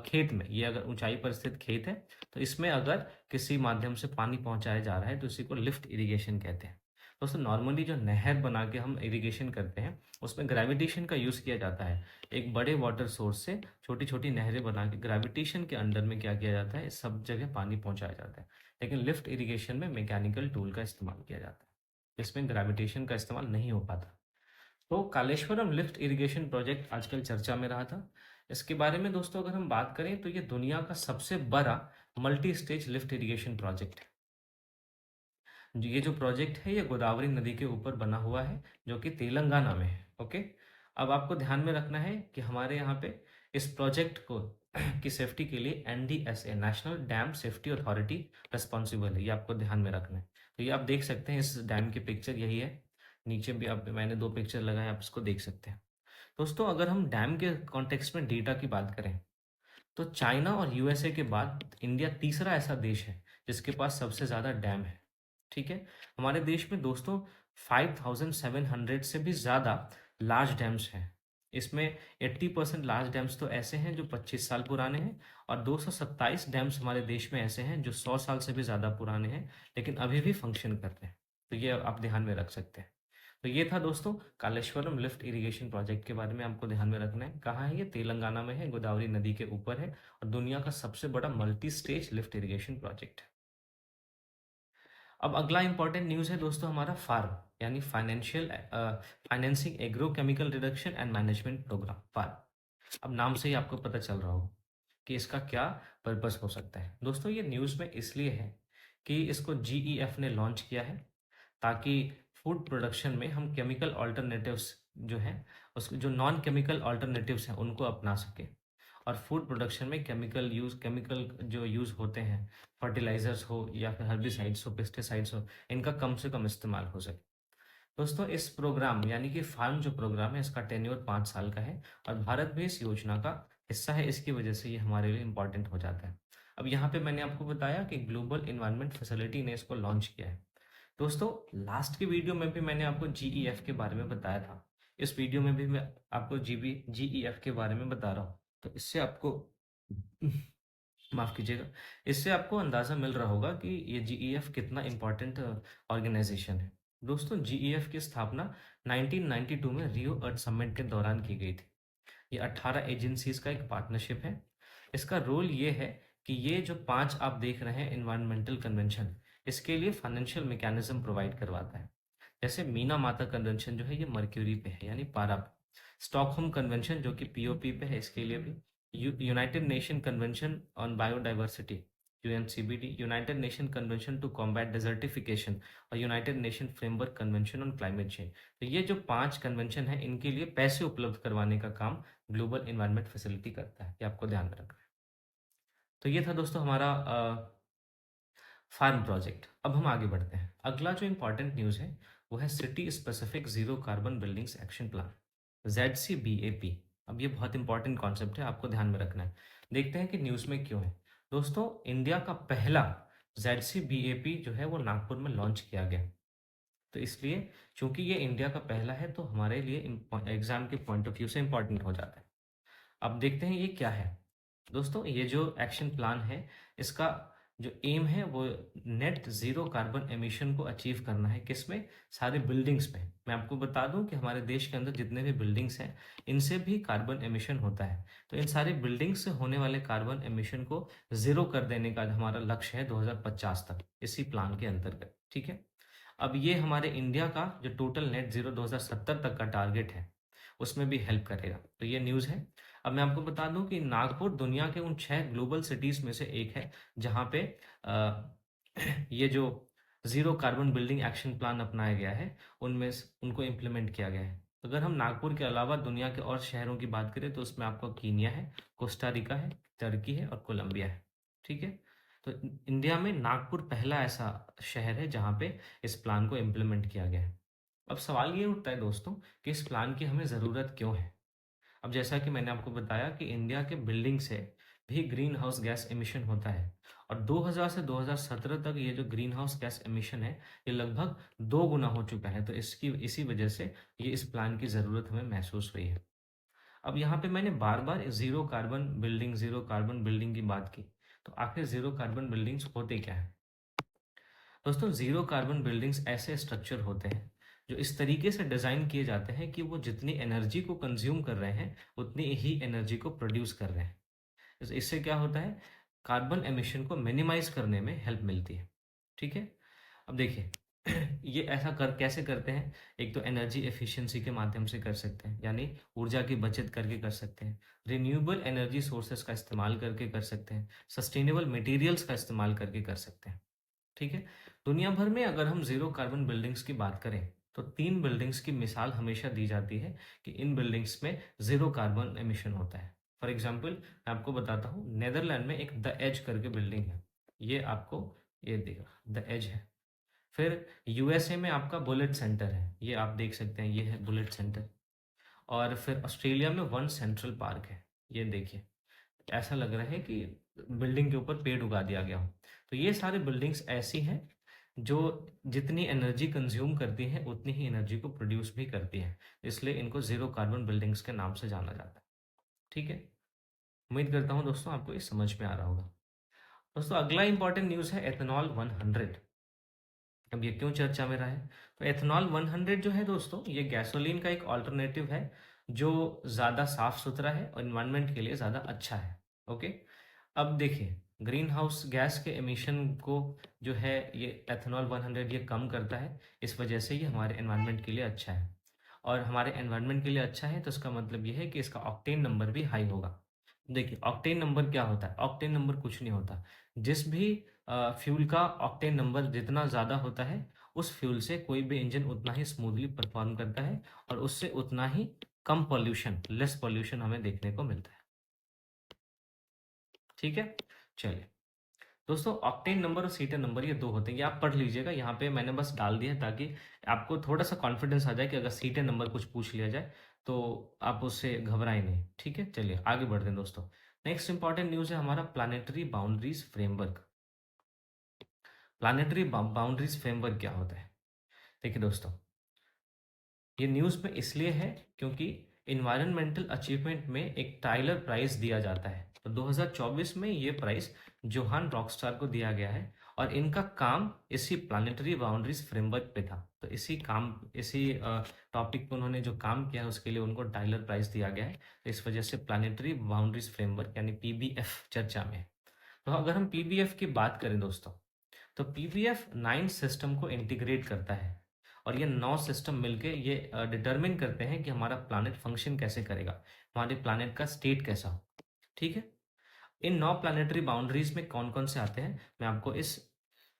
खेत में, ये अगर ऊंचाई पर स्थित खेत है तो इसमें अगर किसी माध्यम से पानी पहुंचाया जा रहा है तो इसी को लिफ्ट इरिगेशन कहते हैं। दोस्तों नॉर्मली जो नहर बना के हम इरिगेशन करते हैं उसमें ग्रेविटेशन का यूज़ किया जाता है। एक बड़े वाटर सोर्स से छोटी छोटी नहरें बना के ग्रेविटेशन के अंडर में क्या किया जाता है, सब जगह पानी पहुंचाया जाता है। लेकिन लिफ्ट इरिगेशन में मैकेनिकल टूल का इस्तेमाल किया जाता है, इसमें ग्रेविटेशन का इस्तेमाल नहीं हो पाता। तो कालेश्वरम लिफ्ट इरिगेशन प्रोजेक्ट आजकल चर्चा में रहा था। इसके बारे में दोस्तों अगर हम बात करें तो ये दुनिया का सबसे बड़ा multi stage lift irrigation project है। ये जो प्रोजेक्ट है ये गोदावरी नदी के ऊपर बना हुआ है जो कि तेलंगाना में है। ओके। अब आपको ध्यान में रखना है कि हमारे यहाँ पे इस प्रोजेक्ट को की सेफ्टी के लिए NDSA, national dam safety authority, responsible है। ये आपको ध्यान में रखना है। तो ये आप देख सकते हैं, इस डैम की पिक्चर यही है। नीचे भी आप, मैंने दो पिक्चर लगाए, आप इसको देख सकते हैं। दोस्तों अगर हम डैम के कॉन्टेक्स्ट में डेटा की बात करें तो चाइना और USA के बाद इंडिया तीसरा ऐसा देश है जिसके पास सबसे ज़्यादा डैम है। ठीक है। हमारे देश में दोस्तों 5700 से भी ज़्यादा लार्ज डैम्स हैं। इसमें 80% लार्ज डैम्स तो ऐसे हैं जो 25 साल पुराने हैं और 227 डैम्स हमारे देश में ऐसे हैं जो 100 साल से भी ज़्यादा पुराने हैं लेकिन अभी भी फंक्शन कर रहे हैं। तो ये आप ध्यान में रख सकते हैं। तो ये था दोस्तों कालेश्वरम लिफ्ट इरिगेशन प्रोजेक्ट के बारे में आपको ध्यान में रखना है। कहाँ है ये? तेलंगाना में है, गोदावरी नदी के ऊपर है और दुनिया का सबसे बड़ा multi stage lift irrigation project है। अब अगला इंपॉर्टेंट न्यूज़ है दोस्तों हमारा फार्म, यानी financing agro chemical reduction and management programme, farm. अब नाम से ही आपको पता चल रहा होगा कि इसका क्या पर्पस हो सकता है। दोस्तों ये न्यूज़ में इसलिए है कि इसको जीईएफ ने लॉन्च किया है ताकि फूड प्रोडक्शन में हम केमिकल ऑल्टरनेटिव्स जो हैं, उसके जो नॉन केमिकल ऑल्टरनेटिव्स हैं उनको अपना सके, और फूड प्रोडक्शन में केमिकल जो यूज़ होते हैं, फर्टिलाइजर्स हो या फिर हर्बिसाइड्स हो, पेस्टिसाइड्स हो, इनका कम से कम इस्तेमाल हो सके। दोस्तों इस प्रोग्राम यानी कि फार्म जो प्रोग्राम है इसका टेन्योर 5 साल का है और भारत भी इस योजना का हिस्सा है। इसकी वजह से ये हमारे लिए इम्पॉर्टेंट हो जाता है। अब यहाँ पे मैंने आपको बताया कि ग्लोबल इन्वायरमेंट फैसिलिटी ने इसको लॉन्च किया है। दोस्तों लास्ट की वीडियो में भी मैंने आपको जीईएफ के बारे में बताया था, इस वीडियो में भी मैं आपको जीईएफ के बारे में बता रहा हूँ। तो इससे आपको माफ कीजिएगा, इससे आपको अंदाजा मिल रहा होगा कि ये जीईएफ कितना इम्पोर्टेंट ऑर्गेनाइजेशन है। दोस्तों जीईएफ की स्थापना 1992 में रियो अर्थ समिट के दौरान की गई थी। ये 18 एजेंसीज का एक पार्टनरशिप है। इसका रोल ये है कि ये जो 5 आप देख रहे हैं इन्वायरमेंटल कन्वेंशन, इसके लिए फाइनेंशियल मैकेनिज्म प्रोवाइड करवाता है। जैसे मीना माता कन्वेंशन जो है ये मर्क्यूरी पे है यानी पारा पे। स्टॉकहोम कन्वेंशन जो कि पीओपी पे है, इसके लिए भी। United Nation convention on biodiversity, UNCBD, United Nation convention to combat desertification और United Nation framework convention on climate change. तो ये जो 5 कन्वेंशन है इनके लिए पैसे उपलब्ध करवाने का काम ग्लोबल इन्वायरमेंट फैसिलिटी करता है, ये आपको ध्यान में रखना है। तो ये था दोस्तों हमारा फार्म प्रोजेक्ट। अब हम आगे बढ़ते हैं। अगला जो इंपॉर्टेंट न्यूज़ है वो है city specific zero carbon buildings action plan, ZCBAP। अब ये बहुत इंपॉर्टेंट कॉन्सेप्ट है, आपको ध्यान में रखना है। देखते हैं कि न्यूज़ में क्यों है। दोस्तों इंडिया का पहला ZCBAP जो है वो नागपुर में लॉन्च किया गया। तो इसलिए चूंकि ये इंडिया का पहला है तो हमारे लिए एग्जाम के पॉइंट ऑफ व्यू से इंपॉर्टेंट हो जाता है। अब देखते हैं ये क्या है। दोस्तों ये जो एक्शन प्लान है इसका जो एम है वो नेट ज़ीरो कार्बन एमिशन को अचीव करना है। किसमें? सारे बिल्डिंग्स में। मैं आपको बता दूं कि हमारे देश के अंदर जितने भी बिल्डिंग्स हैं इनसे भी कार्बन एमिशन होता है। तो इन सारे बिल्डिंग्स से होने वाले कार्बन एमिशन को ज़ीरो कर देने का हमारा लक्ष्य है 2050 तक, इसी प्लान के अंतर्गत। ठीक है। अब ये हमारे इंडिया का जो टोटल नेट ज़ीरो 2070 तक का टारगेट है उसमें भी हेल्प करेगा। तो ये न्यूज़ है। अब मैं आपको बता दूं कि नागपुर दुनिया के उन 6 ग्लोबल सिटीज़ में से एक है जहां पे ये जो zero carbon building action plan अपनाया गया है उनको इम्प्लीमेंट किया गया है। अगर हम नागपुर के अलावा दुनिया के और शहरों की बात करें तो उसमें आपका कीनिया है, कोस्टा रिका है, टर्की है और कोलंबिया है। ठीक है। तो इंडिया में नागपुर पहला ऐसा शहर है जहाँ पे इस प्लान को इम्प्लीमेंट किया गया है। अब सवाल ये उठता है दोस्तों कि इस प्लान की हमें ज़रूरत क्यों है। अब जैसा कि मैंने आपको बताया कि इंडिया के बिल्डिंग से भी ग्रीन हाउस गैस एमिशन होता है और 2000 से 2017 तक ये जो ग्रीन हाउस गैस एमिशन है ये लगभग 2 गुना हो चुका है। तो इसकी इसी वजह से ये इस प्लान की ज़रूरत हमें महसूस हुई है। अब यहाँ पे मैंने बार बार ज़ीरो कार्बन बिल्डिंग की बात की। तो आखिर ज़ीरो कार्बन बिल्डिंग्स होते क्या है? दोस्तों ज़ीरो कार्बन बिल्डिंग्स ऐसे स्ट्रक्चर होते हैं जो इस तरीके से डिज़ाइन किए जाते हैं कि वो जितनी एनर्जी को कंज्यूम कर रहे हैं उतनी ही एनर्जी को प्रोड्यूस कर रहे हैं। इससे क्या होता है? कार्बन एमिशन को मिनिमाइज करने में हेल्प मिलती है। ठीक है। अब देखिए ये ऐसा कर कैसे करते हैं? एक तो एनर्जी एफिशिएंसी के माध्यम से कर सकते हैं, यानी ऊर्जा की बचत करके कर सकते हैं। रिन्यूएबल एनर्जी सोर्सेस का इस्तेमाल करके कर सकते हैं। सस्टेनेबल मटेरियल्स का इस्तेमाल करके कर सकते हैं। ठीक है। दुनिया भर में अगर हम जीरो कार्बन बिल्डिंग्स की बात करें तो 3 बिल्डिंग्स की मिसाल हमेशा दी जाती है कि इन बिल्डिंग्स में जीरो कार्बन एमिशन होता है। फॉर एग्जांपल मैं आपको बताता हूँ, नेदरलैंड में एक द एज करके बिल्डिंग है। ये आपको ये देगा, द एज है। फिर यूएसए में आपका बुलेट सेंटर है, ये आप देख सकते हैं, ये है बुलेट सेंटर। और फिर ऑस्ट्रेलिया में वन सेंट्रल पार्क है, ये देखिए। ऐसा लग रहा है कि बिल्डिंग के ऊपर पेड़ उगा दिया गया हो। तो ये सारी बिल्डिंग्स ऐसी हैं जो जितनी एनर्जी कंज्यूम करती हैं उतनी ही एनर्जी को प्रोड्यूस भी करती हैं। इसलिए इनको जीरो कार्बन बिल्डिंग्स के नाम से जाना जाता है। ठीक है। उम्मीद करता हूँ दोस्तों आपको ये समझ में आ रहा होगा। दोस्तों अगला इंपॉर्टेंट न्यूज़ है एथेनॉल 100। अब ये क्यों चर्चा में रहा है? तो एथेनॉल 100 जो है दोस्तों, ये गैसोलीन का एक ऑल्टरनेटिव है जो ज़्यादा साफ सुथरा है और इन्वायरमेंट के लिए ज़्यादा अच्छा है। ओके, अब देखिए, ग्रीन हाउस गैस के एमिशन को जो है ये एथेनॉल 100 ये कम करता है। इस वजह से ये हमारे एनवायरनमेंट के लिए अच्छा है, और हमारे एनवायरनमेंट के लिए अच्छा है तो इसका मतलब ये है कि इसका ऑक्टेन नंबर भी हाई होगा। देखिए, ऑक्टेन नंबर क्या होता है? ऑक्टेन नंबर कुछ नहीं होता। जिस भी फ्यूल का ऑक्टेन नंबर जितना ज़्यादा होता है, उस फ्यूल से कोई भी इंजन उतना ही स्मूथली परफॉर्म करता है, और उससे उतना ही कम पॉल्यूशन, लेस पॉल्यूशन हमें देखने को मिलता है। ठीक है, चलिए दोस्तों, ऑक्टेन नंबर और सीटेन नंबर ये दो होते हैं, ये आप पढ़ लीजिएगा। यहाँ पे मैंने बस डाल दिया है ताकि आपको थोड़ा सा कॉन्फिडेंस आ जाए कि अगर सीटेन नंबर कुछ पूछ लिया जाए तो आप उससे घबराएं नहीं। ठीक है, चलिए आगे बढ़ते हैं दोस्तों। नेक्स्ट इंपॉर्टेंट न्यूज़ है हमारा planetary boundaries framework. Planetary boundaries framework क्या होता है? देखिए दोस्तों, ये न्यूज़ में इसलिए है क्योंकि इन्वायरमेंटल अचीवमेंट में एक टाइलर प्राइज दिया जाता है। तो 2024 में ये प्राइज जोहान रॉकस्टार को दिया गया है, और इनका काम इसी प्लानिटरी बाउंड्रीज फ्रेमवर्क पे था। तो इसी टॉपिक पे उन्होंने जो काम किया है उसके लिए उनको टाइलर प्राइज दिया गया है। तो इस वजह से प्लानिटरी बाउंड्रीज फ्रेमवर्क यानी पीबीएफ चर्चा में है। तो अगर हम पीबीएफ की बात करें दोस्तों, तो पीबीएफ 9 सिस्टम को इंटीग्रेट करता है, और ये 9 सिस्टम मिलके ये डिटरमिन करते हैं कि हमारा प्लानट फंक्शन कैसे करेगा, हमारे प्लानट का स्टेट कैसा हो। ठीक है, इन 9 प्लानिटरी बाउंड्रीज में कौन कौन से आते हैं मैं आपको इस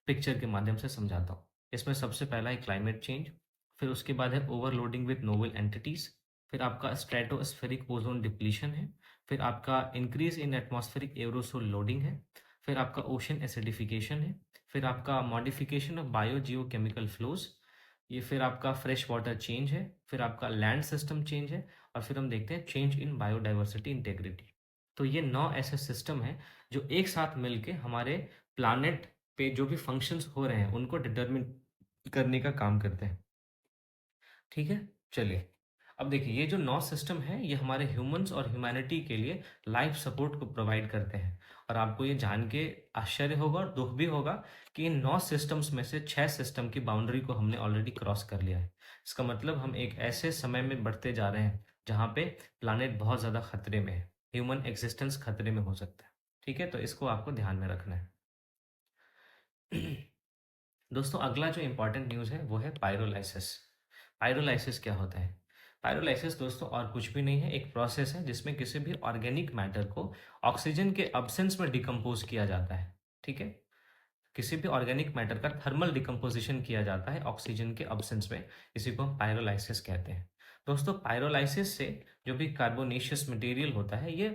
पिक्चर के माध्यम से समझाता हूँ। इसमें सबसे पहला है क्लाइमेट चेंज, फिर उसके बाद है ओवरलोडिंग विद नोवेल एंटिटीज, फिर आपका स्ट्रेटोस्फेरिक ओजोन डिप्लीशन है, फिर आपका increase in atmospheric aerosol loading है, फिर आपका ओशन एसिडिफिकेशन है, फिर आपका modification of bio Jio chemical flows, ये फिर आपका फ्रेश वाटर चेंज है, फिर आपका लैंड सिस्टम चेंज है, और फिर हम देखते हैं चेंज इन बायोडाइवर्सिटी इंटेग्रिटी। तो ये 9 ऐसे सिस्टम हैं जो एक साथ मिलके हमारे प्लानेट पे जो भी फंक्शंस हो रहे हैं उनको डिटरमिन करने का काम करते हैं। ठीक है, चलिए अब देखिए, ये जो 9 सिस्टम है ये हमारे ह्यूमंस और ह्यूमैनिटी के लिए लाइफ सपोर्ट को प्रोवाइड करते हैं। और आपको ये जान के आश्चर्य होगा और दुख भी होगा कि इन 9 सिस्टम्स में से 6 सिस्टम की बाउंड्री को हमने ऑलरेडी क्रॉस कर लिया है। इसका मतलब हम एक ऐसे समय में बढ़ते जा रहे हैं जहाँ पे प्लानेट बहुत ज़्यादा खतरे में है, ह्यूमन एग्जिस्टेंस खतरे में हो सकता है। ठीक है, तो इसको आपको ध्यान में रखना है। दोस्तों, अगला जो इंपॉर्टेंट न्यूज़ है वो है पायरोलाइसिस। पायरोलाइसिस क्या होता है? पायरोलाइसिस दोस्तों और कुछ भी नहीं है, एक प्रोसेस है जिसमें किसी भी ऑर्गेनिक मैटर को ऑक्सीजन के अब्सेंस में डिकम्पोज किया जाता है। ठीक है, किसी भी ऑर्गेनिक मैटर का थर्मल डिकम्पोजिशन किया जाता है ऑक्सीजन के अब्सेंस में, इसी को हम पायरोलाइसिस कहते हैं। दोस्तों, पायरोलाइसिस से जो भी कार्बोनेशियस मटेरियल होता है ये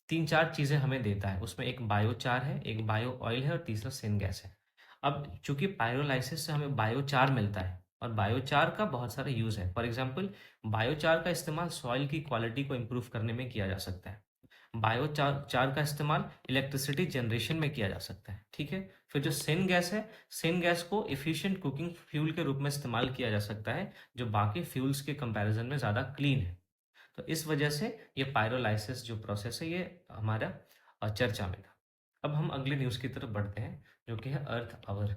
तीन चार चीज़ें हमें देता है। उसमें एक बायोचार है, एक बायो ऑयल है, और तीसरा सिनगैस है। अब चूंकि पायरोलाइसिस से हमें बायोचार मिलता है, और बायोचार का बहुत सारा यूज़ है। फॉर एग्जांपल, बायोचार का इस्तेमाल सॉइल की क्वालिटी को इम्प्रूव करने में किया जा सकता है। बायोचार चार का इस्तेमाल इलेक्ट्रिसिटी जनरेशन में किया जा सकता है। ठीक है, फिर जो सेन गैस है, सेन गैस को इफिशिएंट कुकिंग फ्यूल के रूप में इस्तेमाल किया जा सकता है, जो बाकी फ्यूल्स के कंपैरिजन में ज़्यादा क्लीन है। तो इस वजह से ये पायरोलाइसिस जो प्रोसेस है ये हमारा चर्चा में था। अब हम अगले न्यूज़ की तरफ बढ़ते हैं जो कि है अर्थ आवर।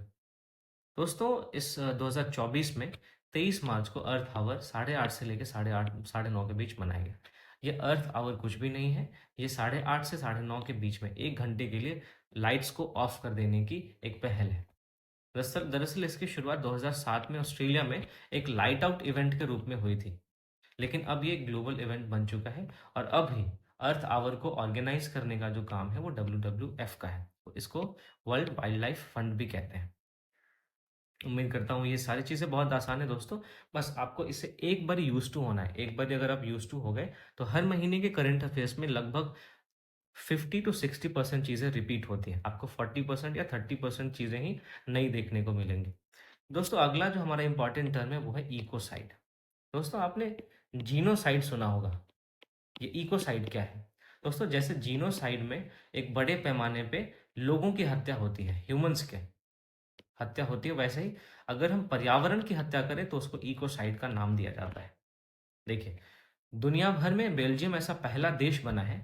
दोस्तों, इस 2024 में 23 मार्च को अर्थ आवर 8:30 से लेकर 8:30 9:30 के बीच मनाया गया। ये अर्थ आवर कुछ भी नहीं है, ये 8:30 से 9:30 के बीच में 1 घंटे के लिए लाइट्स को ऑफ कर देने की एक पहल है। दरअसल दरअसल इसकी शुरुआत 2007 में ऑस्ट्रेलिया में एक लाइट आउट इवेंट के रूप में हुई थी, लेकिन अब ये एक ग्लोबल इवेंट बन चुका है, और अब ही अर्थ आवर को ऑर्गेनाइज करने का जो काम है वो WWF का है। तो इसको वर्ल्ड वाइल्ड लाइफ फंड भी कहते हैं। उम्मीद करता हूँ ये सारी चीज़ें बहुत आसान है दोस्तों, बस आपको इससे एक बार यूज टू होना है। एक बार अगर आप यूज टू हो गए तो हर महीने के करंट अफेयर्स में लगभग 50 to 60% चीज़ें रिपीट होती हैं, आपको 40% या 30% चीज़ें ही नई देखने को मिलेंगी। दोस्तों, अगला जो हमारा इंपॉर्टेंट टर्म है वो है इकोसाइड। दोस्तों, आपने जीनोसाइड सुना होगा। ये इकोसाइड क्या है? दोस्तों, जैसे जीनोसाइड में एक बड़े पैमाने पे लोगों की हत्या होती है, ह्यूमंस के हत्या होती है, वैसे ही अगर हम पर्यावरण की हत्या करें तो उसको इकोसाइड का नाम दिया जाता है। देखिए, दुनिया भर में बेल्जियम ऐसा पहला देश बना है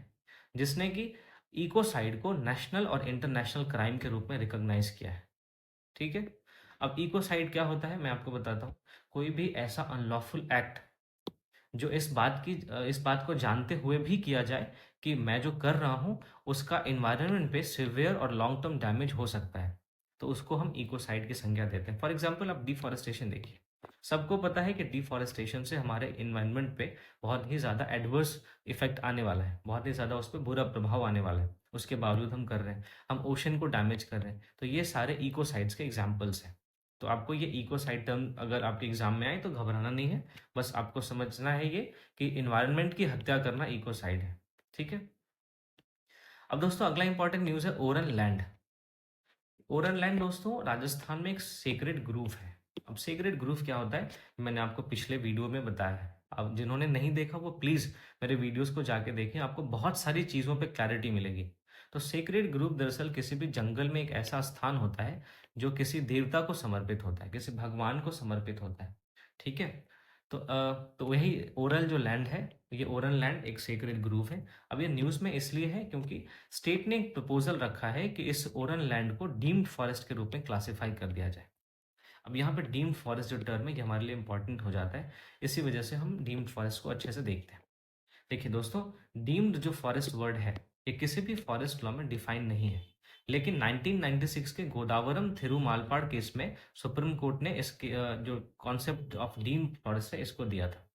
जिसने कि इकोसाइड को नेशनल और इंटरनेशनल क्राइम के रूप में रिकॉग्नाइज किया है। ठीक है, अब इकोसाइड क्या होता है मैं आपको बताता हूँ। कोई भी ऐसा अनलॉफुल एक्ट जो इस बात को जानते हुए भी किया जाए कि मैं जो कर रहा हूँ उसका इन्वायरमेंट पे सिवियर और लॉन्ग टर्म डैमेज हो सकता है, तो उसको हम इकोसाइड की संज्ञा देते हैं। फॉर एग्जाम्पल आप डिफॉरेस्टेशन देखिए। सबको पता है कि डिफॉरेस्टेशन से हमारे इन्वायरमेंट पे बहुत ही ज़्यादा एडवर्स इफेक्ट आने वाला है, बहुत ही ज़्यादा उस पर बुरा प्रभाव आने वाला है। उसके बावजूद हम कर रहे हैं, हम ओशन को डैमेज कर रहे हैं, तो ये सारे इकोसाइड्स के एग्जाम्पल्स हैं। तो आपको ये इकोसाइड टर्म अगर आपके एग्जाम में आए तो घबराना नहीं है, बस आपको समझना है ये कि इन्वायरमेंट की हत्या करना इकोसाइड है। ठीक है। अब दोस्तों अगला इंपॉर्टेंट न्यूज़ है ओरन लैंड। ओरन लैंड दोस्तों राजस्थान में एक सेक्रेड ग्रूव है। अब सेक्रेड ग्रूव क्या होता है मैंने आपको पिछले वीडियो में बताया है। अब जिन्होंने नहीं देखा वो प्लीज़ मेरे वीडियोस को जाके देखें, आपको बहुत सारी चीज़ों पे क्लैरिटी मिलेगी। तो सेक्रेड ग्रूव दरअसल किसी भी जंगल में एक ऐसा स्थान होता है जो किसी देवता को समर्पित होता है, किसी भगवान को समर्पित होता है। ठीक है। तो वही ओरल जो लैंड है, ये ओरल लैंड एक सेक्रेड ग्रूव है। अब ये न्यूज़ में इसलिए है क्योंकि स्टेट ने एक प्रपोजल रखा है कि इस ओरन लैंड को डीम्ड फॉरेस्ट के रूप में क्लासिफाई कर दिया जाए। अब यहाँ पे डीम्ड फॉरेस्ट जो टर्म है ये हमारे लिए इंपॉर्टेंट हो जाता है, इसी वजह से हम डीम्ड फॉरेस्ट को अच्छे से देखते हैं। देखिए दोस्तों, डीम्ड जो फॉरेस्ट वर्ड है ये किसी भी फॉरेस्ट लॉ में डिफाइन नहीं है, लेकिन 1996 के गोदावरम थिरुमालपाड़ केस में सुप्रीम कोर्ट ने इसके जो कॉन्सेप्ट ऑफ डीम्ड फॉरेस्ट है इसको दिया था।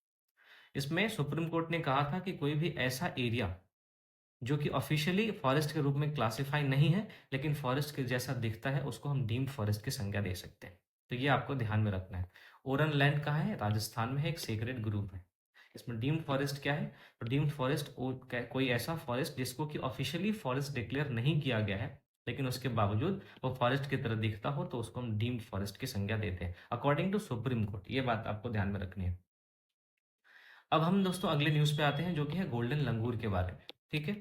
इसमें सुप्रीम कोर्ट ने कहा था कि कोई भी ऐसा एरिया जो कि ऑफिशियली फॉरेस्ट के रूप में क्लासिफाई नहीं है लेकिन फॉरेस्ट के जैसा दिखता है उसको हम डीम्ड फॉरेस्ट की संज्ञा दे सकते हैं। तो ये आपको ध्यान में रखना है। ओरन लैंड कहाँ है? राजस्थान में है, एक सेक्रेड ग्रुप है। इसमें डीम्ड फॉरेस्ट क्या है? तो डीम्ड फॉरेस्ट कोई ऐसा फॉरेस्ट जिसको कि ऑफिशियली फॉरेस्ट डिक्लेयर नहीं किया गया है लेकिन उसके बावजूद वो फॉरेस्ट की तरह दिखता हो तो उसको हम डीम्ड फॉरेस्ट की संज्ञा देते हैं अकॉर्डिंग टू सुप्रीम कोर्ट। ये बात आपको ध्यान में रखनी है। अब हम दोस्तों अगले न्यूज़ पे आते हैं जो कि है गोल्डन लंगूर के बारे में। ठीक है।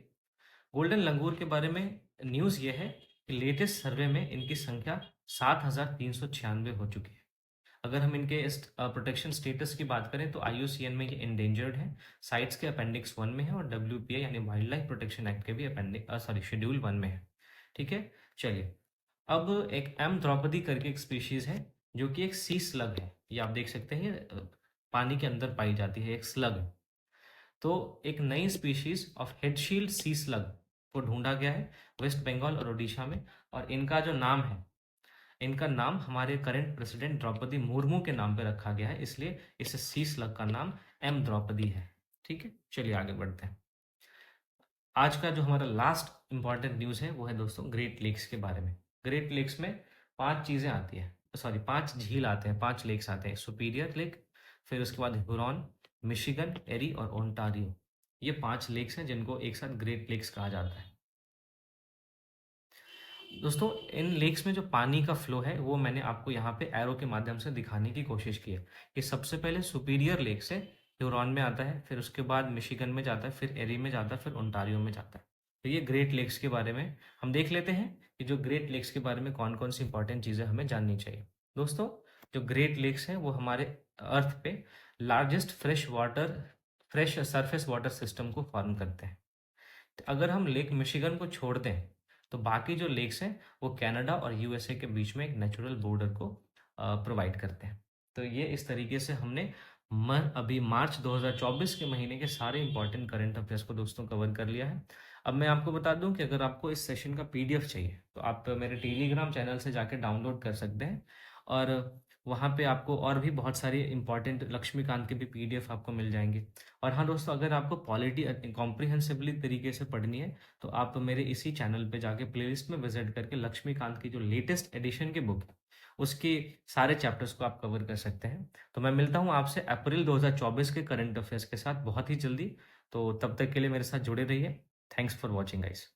गोल्डन लंगूर के बारे में न्यूज़ ये है कि लेटेस्ट सर्वे में इनकी संख्या 7,396 हो चुकी है। अगर हम इनके प्रोटेक्शन स्टेटस की बात करें तो IUCN में ये इंडेंजर्ड है, साइट्स के अपेंडिक्स 1 में है और WPI यानी वाइल्ड लाइफ प्रोटेक्शन एक्ट के भी शेड्यूल 1 में है। ठीक है। चलिए, अब एक एम द्रौपदी करके एक स्पीशीज है जो कि एक सी स्लग है। ये आप देख सकते हैं, पानी के अंदर पाई जाती है, एक स्लग है। तो एक नई स्पीशीज ऑफ हेडशील्ड सी स्लग को ढूंढा गया है वेस्ट बंगाल और ओडिशा में, और इनका जो नाम है, इनका नाम हमारे करंट प्रेसिडेंट द्रौपदी मुर्मू के नाम पे रखा गया है, इसलिए इस सी स्लग का नाम एम द्रौपदी है। ठीक है। चलिए आगे बढ़ते हैं। आज का जो हमारा लास्ट इंपॉर्टेंट न्यूज़ है वो है दोस्तों ग्रेट लेक्स के बारे में। ग्रेट लेक्स में 5 चीज़ें आती हैं, सॉरी 5 झील आते हैं, 5 लेक्स आते हैं। सुपीरियर लेक, फिर उसके बाद हुरॉन, मिशिगन, एरी और ओंटारियो। ये 5 लेक्स हैं जिनको एक साथ ग्रेट लेक्स कहा जाता है। दोस्तों इन लेक्स में जो पानी का फ्लो है वो मैंने आपको यहाँ पे एरो के माध्यम से दिखाने की कोशिश की है कि सबसे पहले सुपीरियर लेक से ह्यूरॉन में आता है, फिर उसके बाद मिशिगन में जाता है, फिर एरी में जाता है, फिर ओंटारियो में जाता है। तो ये ग्रेट लेक्स के बारे में हम देख लेते हैं कि जो ग्रेट लेक्स के बारे में कौन कौन सी इंपॉर्टेंट चीज़ें हमें जाननी चाहिए। दोस्तों जो ग्रेट लेक्स हैं वो हमारे अर्थ पे largest fresh surface water system को फॉर्म करते हैं। तो अगर हम लेक मिशिगन को छोड़ दें तो बाकी जो लेक्स हैं वो कनाडा और USA के बीच में एक नेचुरल बॉर्डर को प्रोवाइड करते हैं। तो ये इस तरीके से हमने अभी मार्च 2024 के महीने के सारे इंपॉर्टेंट करंट अफेयर्स को दोस्तों कवर कर लिया है। अब मैं आपको बता दूं कि अगर आपको इस सेशन का PDF चाहिए तो आप मेरे टेलीग्राम चैनल से जाके डाउनलोड कर सकते हैं, और वहाँ पे आपको और भी बहुत सारी इंपॉर्टेंट लक्ष्मीकांत के भी PDF आपको मिल जाएंगे। और हाँ दोस्तों, अगर आपको पॉलिटी कॉम्प्रिहेंसिवली तरीके से पढ़नी है तो आप मेरे इसी चैनल पे जाके प्लेलिस्ट में विजिट करके लक्ष्मीकांत की जो लेटेस्ट एडिशन की बुक है उसके सारे चैप्टर्स को आप कवर कर सकते हैं। तो मैं मिलता हूँ आपसे अप्रैल 2024 के करंट अफेयर्स के साथ बहुत ही जल्दी। तो तब तक के लिए मेरे साथ जुड़े रहिए। Thanks for watching guys.